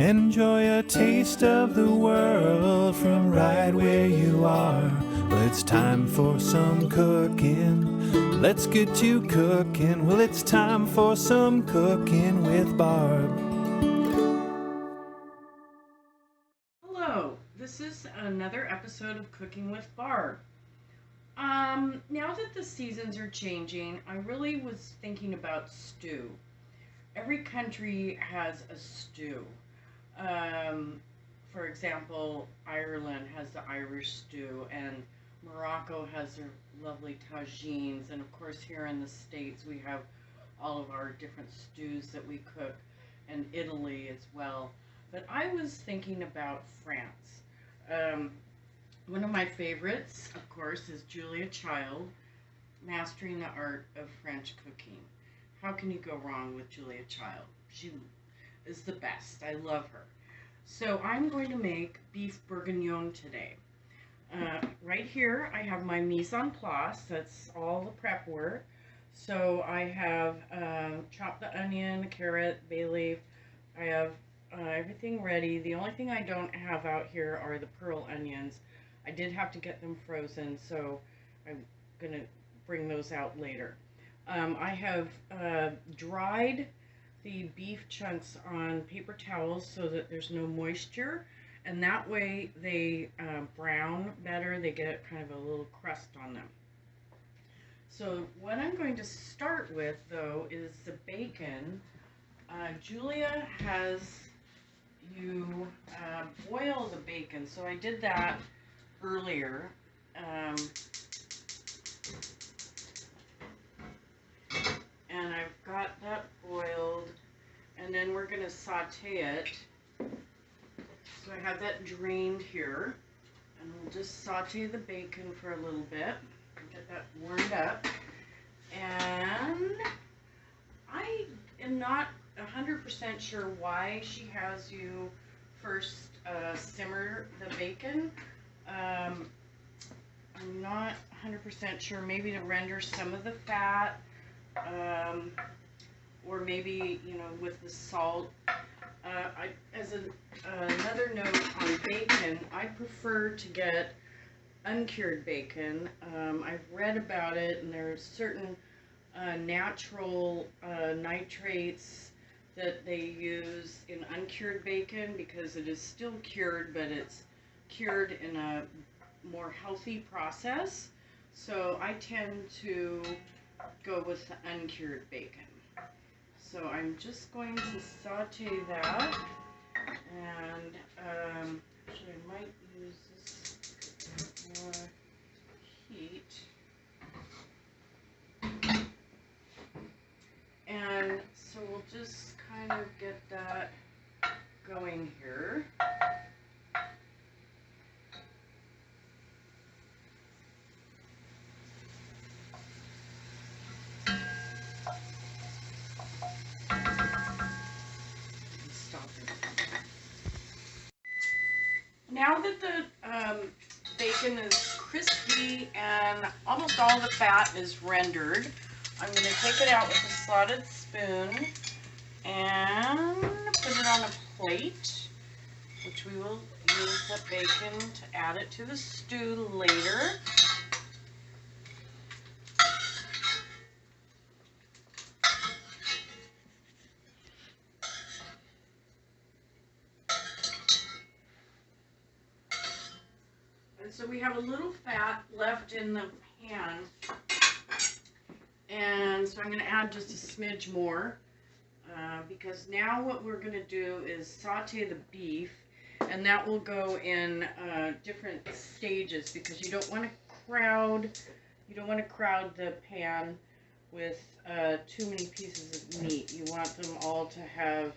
Enjoy a taste of the world from right where you are. Well, it's time for some cooking. Let's get you cooking. Well, it's time for some cooking with Barb. Hello, this is another episode of Cooking with Barb. Now that the seasons are changing, I really was thinking about stew. Every country has a stew. For example, Ireland has the Irish stew, and Morocco has their lovely tagines, and of course here in the States we have all of our different stews that we cook, and Italy as well. But I was thinking about France. One of my favorites, of course, is Julia Child, Mastering the Art of French Cooking. How can you go wrong with Julia Child? She is the best. I love her. So I'm going to make beef bourguignon today. Right here I have my mise en place. That's all the prep work. So I have chopped the onion, carrot, bay leaf. I have everything ready. The only thing I don't have out here are the pearl onions. I did have to get them frozen, so I'm going to bring those out later. I have dried the beef chunks on paper towels so that there's no moisture, and that way they brown better. They get kind of a little crust on them. So what I'm going to start with, though, is the bacon. Julia has you boil the bacon, so I did that earlier. And I've got that boiled, and then we're going to saute it. So I have that drained here, and we'll just saute the bacon for a little bit, get that warmed up. And I am not 100% sure why she has you first simmer the bacon. I'm not 100% sure, maybe to render some of the fat. Or maybe, with the salt. Another note on bacon, I prefer to get uncured bacon. I've read about it, and there are certain natural nitrates that they use in uncured bacon because it is still cured, but it's cured in a more healthy process. So I tend to go with the uncured bacon. So I'm just going to saute that, and actually I might use this more heat. And so we'll just kind of get that going here. Now that the bacon is crispy and almost all the fat is rendered, I'm going to take it out with a slotted spoon and put it on a plate, which we will use the bacon to add it to the stew later. And so we have a little fat left in the pan, and so I'm going to add just a smidge more, because now what we're going to do is saute the beef, and that will go in different stages, because you don't want to crowd the pan with too many pieces of meat. You want them all to have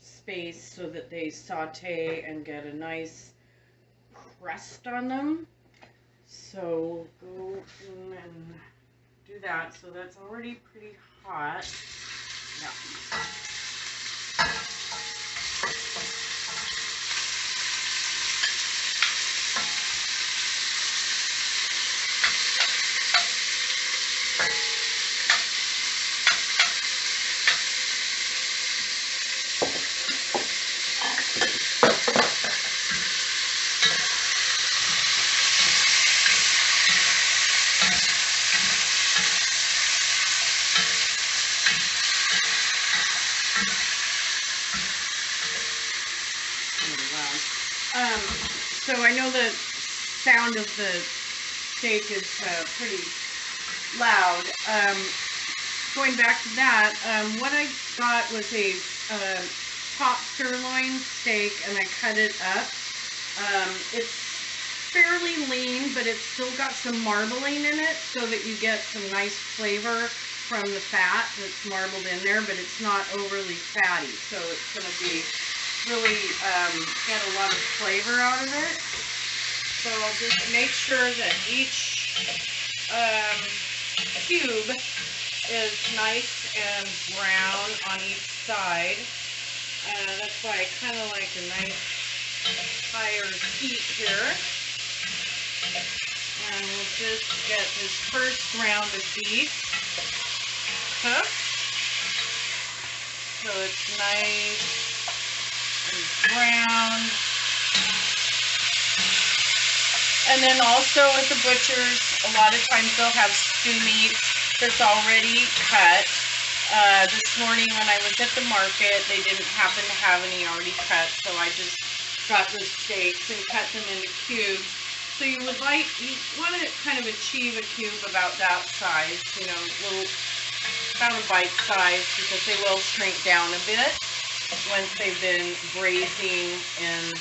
space so that they saute and get a nice crust on them. So we'll go in and do that. So that's already pretty hot. Yeah. I know the sound of the steak is pretty loud. Going back to that, what I got was a top sirloin steak, and I cut it up. It's fairly lean, but it's still got some marbling in it so that you get some nice flavor from the fat that's marbled in there, but it's not overly fatty, so it's going to be really get a lot of flavor out of it. So I'll just make sure that each cube is nice and brown on each side. That's why I kind of like a nice higher heat here. And we'll just get this first round of beef cooked. So it's nice and brown. And then also at the butcher's, a lot of times they'll have stew meat that's already cut. This morning when I was at the market, they didn't happen to have any already cut, so I just got the steaks and cut them into cubes. So you want to kind of achieve a cube about that size, you know, about a bite size, because they will shrink down a bit once they've been braising in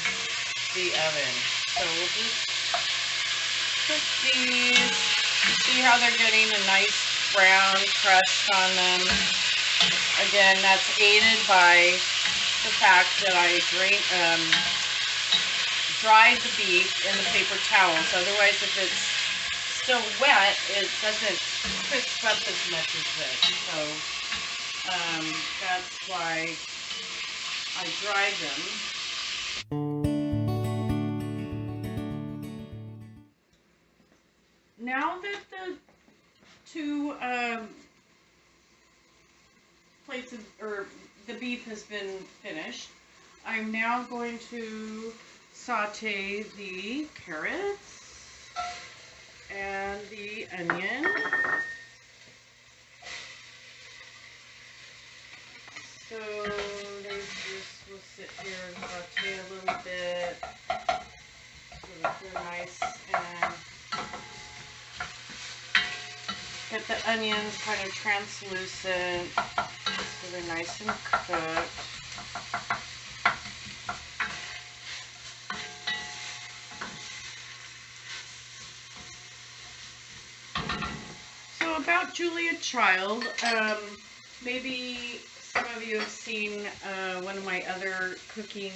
the oven. So we'll just cook these. See how they're getting a nice brown crust on them. Again, that's aided by the fact that I dried the beef in the paper towels. Otherwise, if it's still wet, it doesn't crisp up as much as this. So that's why I dried them. Now that the two plates of, or the beef has been finished, I'm now going to saute the carrots and the onion. So we'll sit here and saute a little bit so that they're nice and get the onions kind of translucent so they're nice and cooked. So about Julia Child, maybe some of you have seen one of my other cooking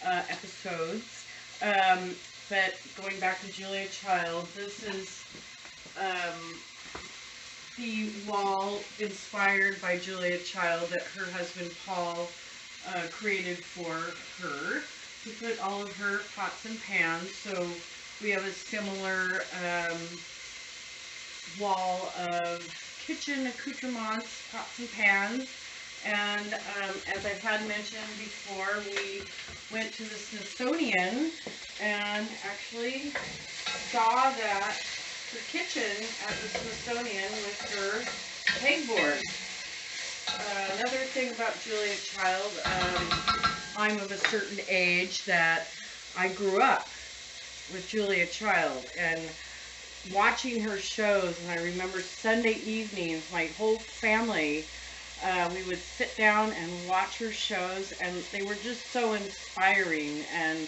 episodes, but going back to Julia Child, this is the wall inspired by Julia Child that her husband Paul created for her to put all of her pots and pans. So we have a similar wall of kitchen accoutrements, pots and pans. And as I've had mentioned before, we went to the Smithsonian and actually saw that her kitchen at the Smithsonian with her pegboard. Another thing about Julia Child, I'm of a certain age that I grew up with Julia Child and watching her shows, and I remember Sunday evenings, my whole family, we would sit down and watch her shows, and they were just so inspiring, and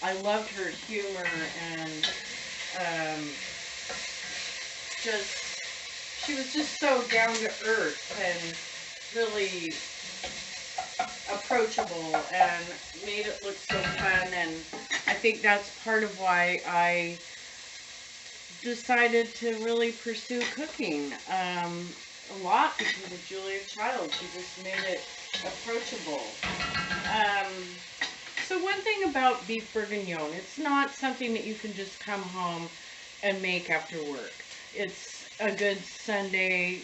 I loved her humor, and she was just so down to earth and really approachable and made it look so fun. And I think that's part of why I decided to really pursue cooking a lot, because of Julia Child. She just made it approachable. So one thing about beef bourguignon, it's not something that you can just come home and make after work. It's a good Saturday,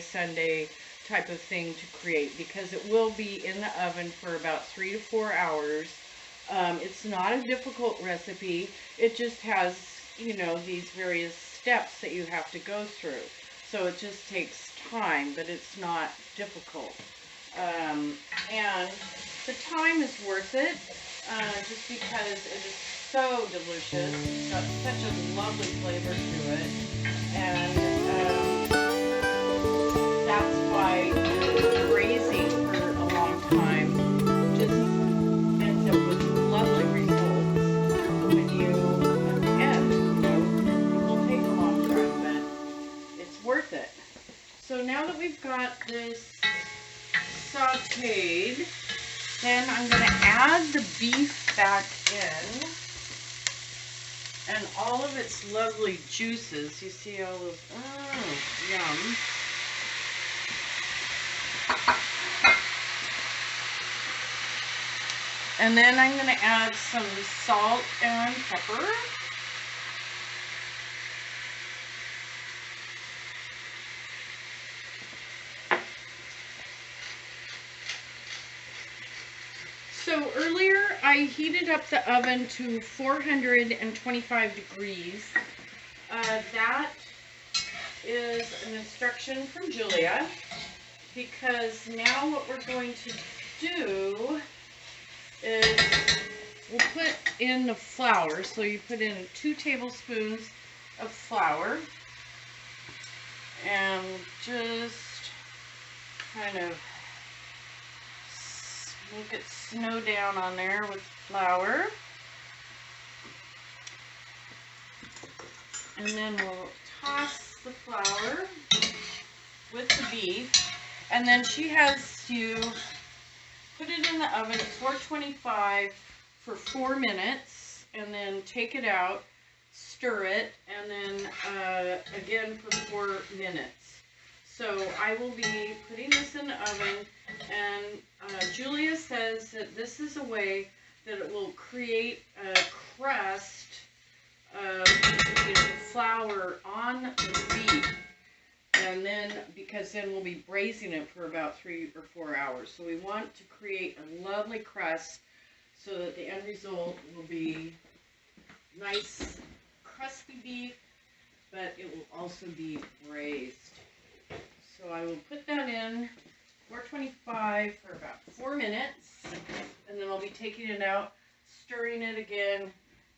Sunday type of thing to create, because it will be in the oven for about 3 to 4 hours. It's not a difficult recipe. It just has, you know, these various steps that you have to go through. So it just takes time, but it's not difficult. And the time is worth it, just because so delicious. It's got such a lovely flavor to it. And that's why braising for a long time just ends up with lovely results when you, at the end, it will take a long time, but it's worth it. So now that we've got this sauteed, then I'm going to add the beef back in and all of its lovely juices. You see all those, oh, yum. And then I'm going to add some salt and pepper. So earlier I heated up the oven to 425 degrees. That is an instruction from Julia, because now what we're going to do is we'll put in the flour. So you put in 2 tablespoons of flour and just kind of make it snow down on there with flour. And then we'll toss the flour with the beef. And then she has you put it in the oven at 425 for 4 minutes, and then take it out, stir it, and then again for 4 minutes. So I will be putting this in the oven, and Julia says that this is a way that it will create a crust of flour on the beef. And then, because then we'll be braising it for about 3 or 4 hours. So we want to create a lovely crust so that the end result will be nice, crusty beef, but it will also be braised. So I will put that in 425 for about 4 minutes, and then I'll be taking it out, stirring it again,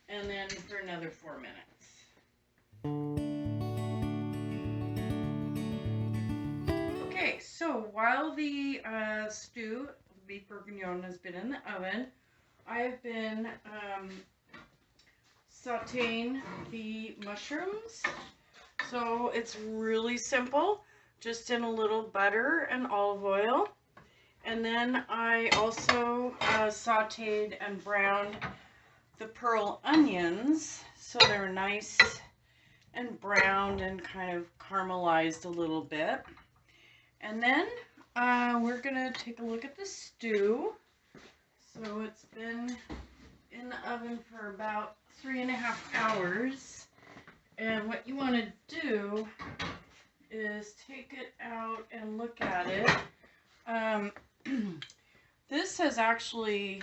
and then for another 4 minutes. Okay, so while the stew, the beef bourguignon, has been in the oven, I've been sauteing the mushrooms. So it's really simple, just in a little butter and olive oil. And then I also sauteed and browned the pearl onions, so they're nice and browned and kind of caramelized a little bit. And then we're gonna take a look at the stew. So it's been in the oven for about 3.5 hours. And what you want to do is take it out and look at it. This is actually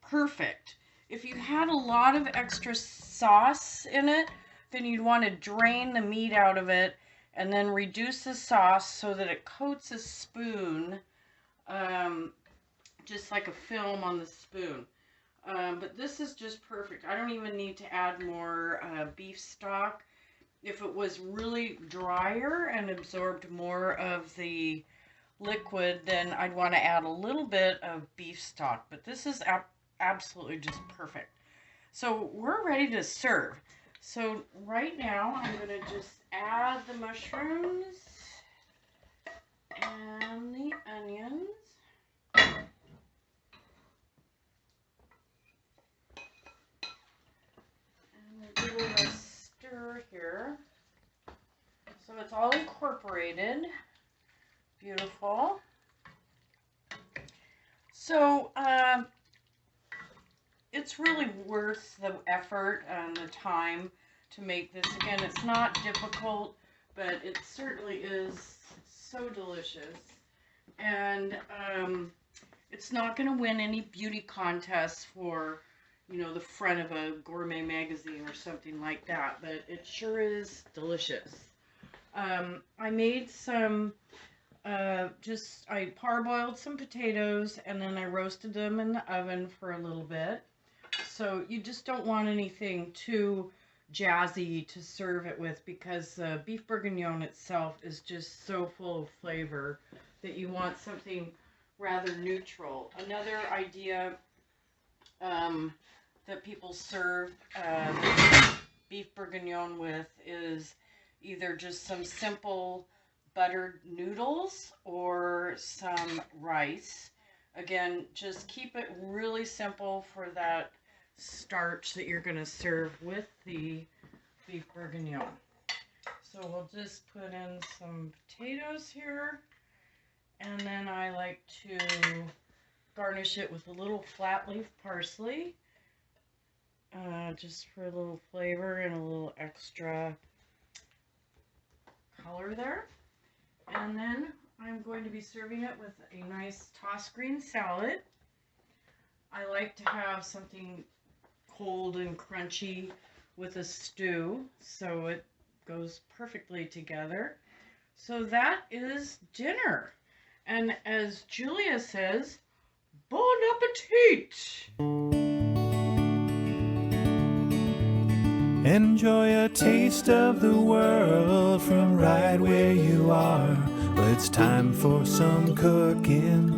perfect. If you had a lot of extra sauce in it, then you'd want to drain the meat out of it and then reduce the sauce so that it coats a spoon, just like a film on the spoon. But this is just perfect. I don't even need to add more beef stock. If it was really drier and absorbed more of the liquid, then I'd want to add a little bit of beef stock. But this is absolutely just perfect. So we're ready to serve. So right now I'm going to just add the mushrooms and the onions. And we'll give it a stir here. So it's all incorporated. Beautiful. So it's really worth the effort and the time to make this. Again, it's not difficult, but it certainly is so delicious. And it's not going to win any beauty contests for, you know, the front of a gourmet magazine or something like that, but it sure is delicious. I made some, I parboiled some potatoes, and then I roasted them in the oven for a little bit. So you just don't want anything too jazzy to serve it with, because beef bourguignon itself is just so full of flavor that you want something rather neutral. Another idea that people serve beef bourguignon with is either just some simple buttered noodles or some rice. Again, just keep it really simple for that starch that you're going to serve with the beef bourguignon. So we'll just put in some potatoes here, and then I like to garnish it with a little flat leaf parsley, just for a little flavor and a little extra color there. And then I'm going to be serving it with a nice tossed green salad. I like to have something cold and crunchy with a stew, so it goes perfectly together. So that is dinner. And as Julia says, bon appetit! Enjoy a taste of the world from right where you are. Well, it's time for some cooking.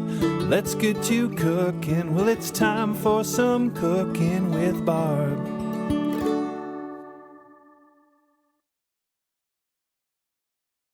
Let's get you cooking. Well, it's time for some cooking with Barb.